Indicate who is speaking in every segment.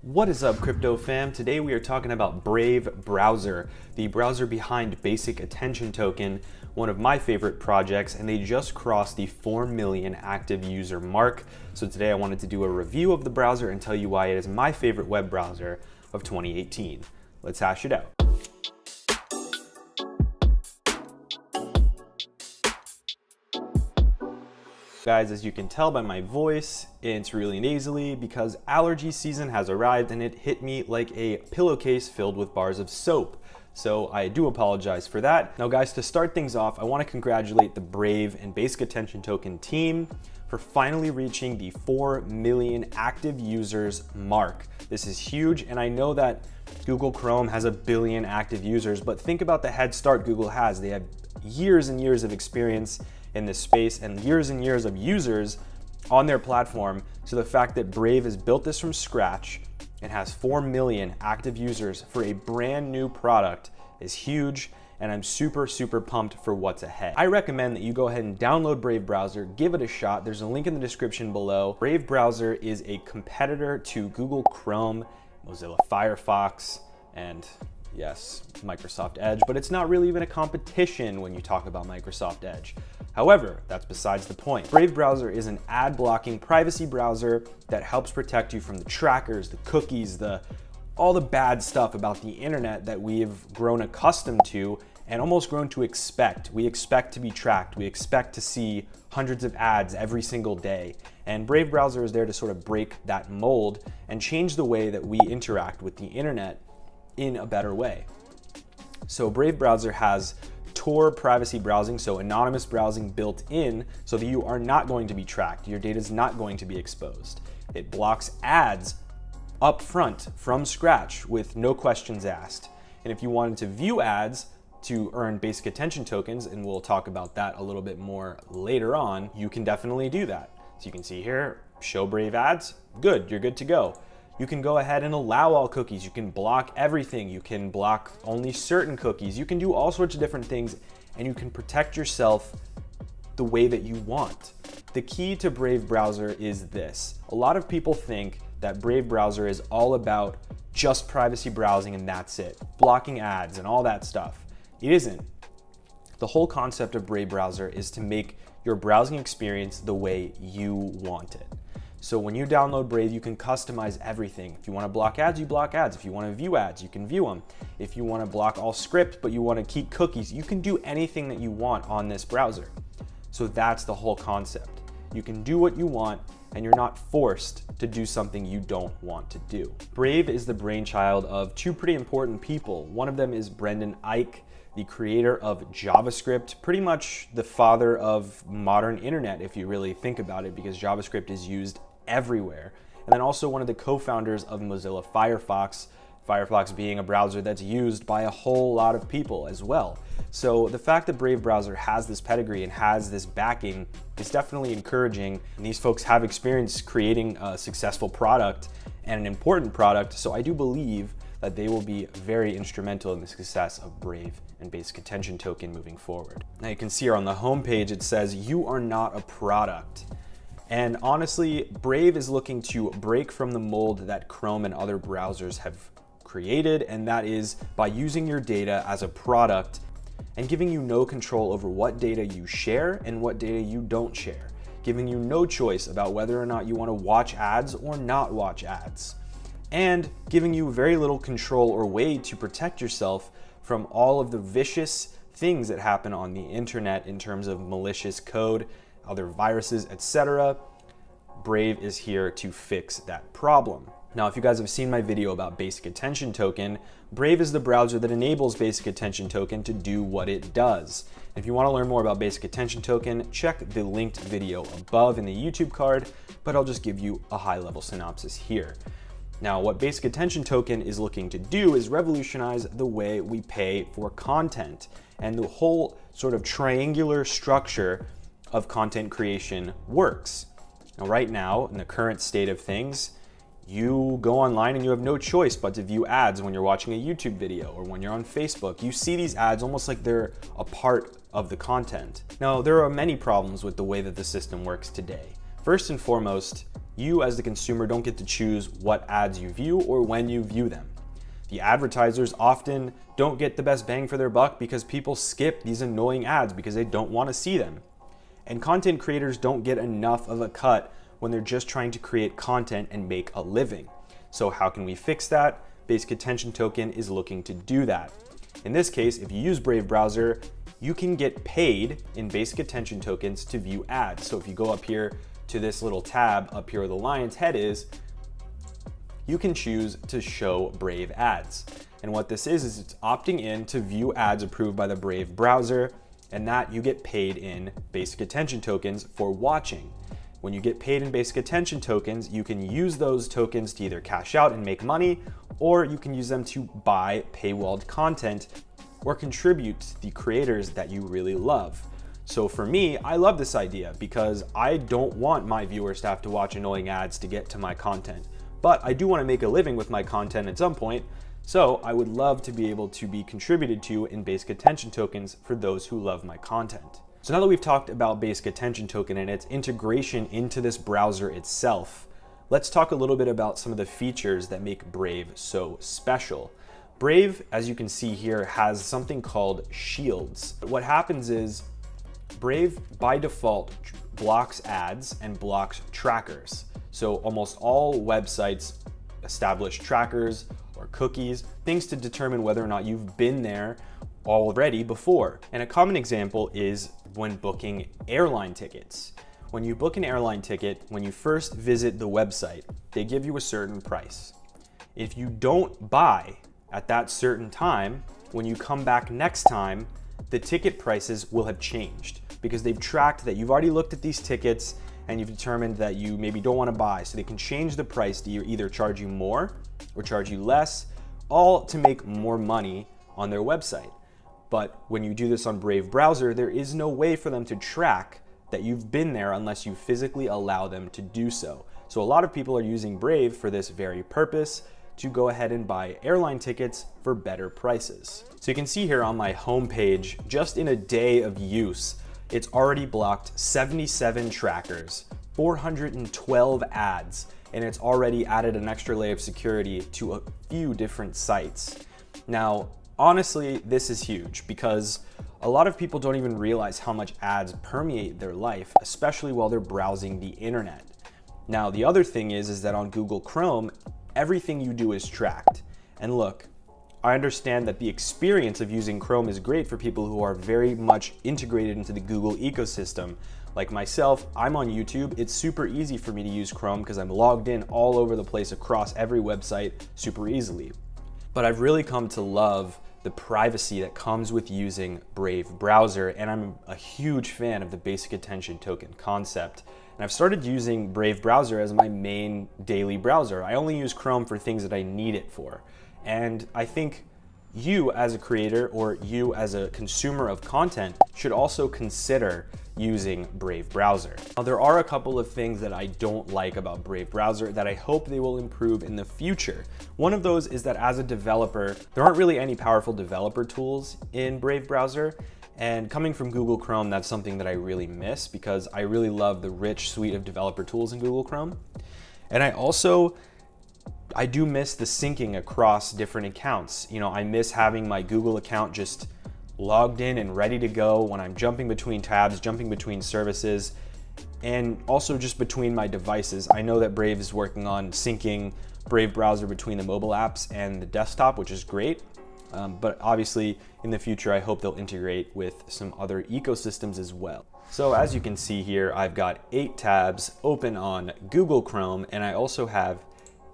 Speaker 1: What is up, crypto fam? Today we are talking about Brave Browser, the browser behind Basic Attention Token, one of my favorite projects, and they just crossed the 4 million active user mark. So today I wanted to do a review of the browser and tell you why it is my favorite web browser of 2018. Let's hash it out. Guys, as you can tell by my voice, it's really nasally because allergy season has arrived and it hit me like a pillowcase filled with bars of soap. So I do apologize for that. Now guys, to start things off, I want to congratulate the Brave and Basic Attention Token team for finally reaching the 4 million active users mark. This is huge, and I know that Google Chrome has 1 billion active users, but think about the head start Google has. They have years and years of experience in this space and years of users on their platform. So the fact that Brave has built this from scratch and has 4 million active users for a brand new product is huge, and I'm super pumped for what's ahead. I recommend that you go ahead and download Brave Browser, give it a shot. There's a link in the description below. Brave Browser is a competitor to Google Chrome, Mozilla Firefox, and yes, Microsoft Edge, but it's not really even a competition when you talk about Microsoft Edge. However, that's besides the point. Brave Browser is an ad-blocking privacy browser that helps protect you from the trackers, the cookies, all the bad stuff about the internet that we've grown accustomed to and almost grown to expect. We expect to be tracked. We expect to see hundreds of ads every single day. And Brave Browser is there to sort of break that mold and change the way that we interact with the internet in a better way. So Brave Browser has Tor privacy browsing, so anonymous browsing built in so that you are not going to be tracked. Your data is not going to be exposed. It blocks ads up front from scratch with no questions asked. And if you wanted to view ads to earn basic attention tokens, and we'll talk about that a little bit more later on, you can definitely do that. So you can see here, show Brave ads, good, you're good to go. You can go ahead and allow all cookies. You can block everything. You can block only certain cookies. You can do all sorts of different things, and you can protect yourself the way that you want. The key to Brave Browser is this. A lot of people think that Brave Browser is all about just privacy browsing and that's it, blocking ads and all that stuff. It isn't. The whole concept of Brave Browser is to make your browsing experience the way you want it. So when you download Brave, you can customize everything. If you want to block ads, you block ads. If you want to view ads, you can view them. If you want to block all script, but you want to keep cookies, you can do anything that you want on this browser. So that's the whole concept. You can do what you want, and you're not forced to do something you don't want to do. Brave is the brainchild of two pretty important people. One of them is Brendan Eich, the creator of JavaScript, pretty much the father of modern internet, if you really think about it, because JavaScript is used everywhere. And then also one of the co-founders of Mozilla Firefox, Firefox being a browser that's used by a whole lot of people as well. So the fact that Brave Browser has this pedigree and has this backing is definitely encouraging. And these folks have experience creating a successful product and an important product, so I do believe that they will be very instrumental in the success of Brave and Basic Attention Token moving forward. Now you can see here on the homepage it says, "You are not a product." And honestly, Brave is looking to break from the mold that Chrome and other browsers have created, and that is by using your data as a product and giving you no control over what data you share and what data you don't share, giving you no choice about whether or not you want to watch ads or not watch ads, and giving you very little control or way to protect yourself from all of the vicious things that happen on the internet in terms of malicious code, other viruses, etc. Brave is here to fix that problem. Now, if you guys have seen my video about Basic Attention Token, Brave is the browser that enables Basic Attention Token to do what it does. If you want to learn more about Basic Attention Token, check the linked video above in the YouTube card, but I'll just give you a high-level synopsis here. Now, what Basic Attention Token is looking to do is revolutionize the way we pay for content and the whole sort of triangular structure of content creation works. Now, right now, in the current state of things, you go online and you have no choice but to view ads when you're watching a YouTube video or when you're on Facebook. You see these ads almost like they're a part of the content. Now, there are many problems with the way that the system works today. First and foremost, You as the consumer don't get to choose what ads you view or when you view them. The advertisers often don't get the best bang for their buck because people skip these annoying ads because they don't want to see them. And content creators don't get enough of a cut when they're just trying to create content and make a living. So how can we fix that? Basic Attention Token is looking to do that. In this case, if you use Brave Browser, you can get paid in Basic Attention Tokens to view ads. So if you go up here to this little tab up here where the lion's head is, you can choose to show Brave ads. And what this is it's opting in to view ads approved by the Brave Browser, and that you get paid in Basic Attention Tokens for watching. When you get paid in Basic Attention Tokens, you can use those tokens to either cash out and make money, or you can use them to buy paywalled content or contribute to the creators that you really love. So for me, I love this idea because I don't want my viewers to have to watch annoying ads to get to my content. But I do want to make a living with my content at some point, so I would love to be able to be contributed to in Basic Attention Tokens for those who love my content. So now that we've talked about Basic Attention Token and its integration into this browser itself, let's talk a little bit about some of the features that make Brave so special. Brave, as you can see here, has something called shields. What happens is Brave by default blocks ads and blocks trackers. So almost all websites establish trackers or cookies, things to determine whether or not you've been there already before. And a common example is when booking airline tickets. When you book an airline ticket, when you first visit the website, they give you a certain price. If you don't buy at that certain time, when you come back next time, the ticket prices will have changed because they've tracked that you've already looked at these tickets and you've determined that you maybe don't want to buy. So they can change the price to either charge you more or charge you less, all to make more money on their website. But when you do this on Brave Browser, there is no way for them to track that you've been there unless you physically allow them to do so. So a lot of people are using Brave for this very purpose, to go ahead and buy airline tickets for better prices. So you can see here on my homepage, just in a day of use, it's already blocked 77 trackers, 412 ads, and it's already added an extra layer of security to a few different sites. Now, honestly, this is huge because a lot of people don't even realize how much ads permeate their life, especially while they're browsing the internet. Now, the other thing is that on Google Chrome, everything you do is tracked. And look, I understand that the experience of using Chrome is great for people who are very much integrated into the Google ecosystem. Like myself, I'm on YouTube. It's super easy for me to use Chrome because I'm logged in all over the place across every website super easily. But I've really come to love the privacy that comes with using Brave Browser, and I'm a huge fan of the Basic Attention Token concept. And I've started using Brave Browser as my main daily browser. I only use Chrome for things that I need it for. And I think you as a creator or you as a consumer of content should also consider using Brave Browser. Now, there are a couple of things that I don't like about Brave Browser that I hope they will improve in the future. One of those is that as a developer, there aren't really any powerful developer tools in Brave Browser. And coming from Google Chrome, that's something that I really miss because I really love the rich suite of developer tools in Google Chrome. And I do miss the syncing across different accounts. You know, I miss having my Google account just logged in and ready to go when I'm jumping between tabs, jumping between services, and also just between my devices. I know that Brave is working on syncing Brave Browser between the mobile apps and the desktop, which is great. But obviously in the future, I hope they'll integrate with some other ecosystems as well. So as you can see here, I've got 8 tabs open on Google Chrome, and I also have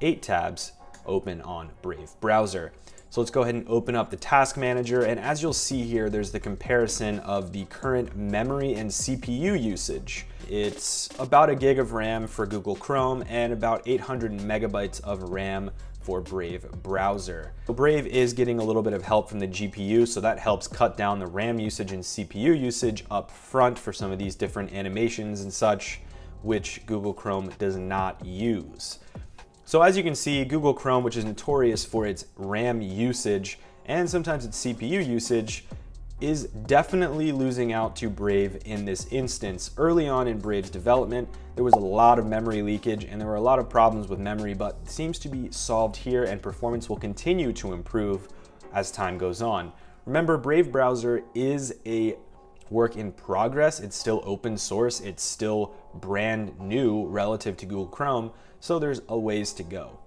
Speaker 1: 8 tabs open on Brave Browser. So let's go ahead and open up the task manager. And as you'll see here, there's the comparison of the current memory and CPU usage. It's about 1 gig of RAM for Google Chrome and about 800 megabytes of RAM for Brave Browser. So Brave is getting a little bit of help from the GPU, so that helps cut down the RAM usage and CPU usage up front for some of these different animations and such, which Google Chrome does not use. So as you can see, Google Chrome, which is notorious for its RAM usage and sometimes its CPU usage, is definitely losing out to Brave in this instance. Early on in Brave's development, there was a lot of memory leakage and there were a lot of problems with memory, but seems to be solved here and performance will continue to improve as time goes on. Remember, Brave browser is a work in progress. It's still open source. It's still brand new relative to Google Chrome, so there's a ways to go.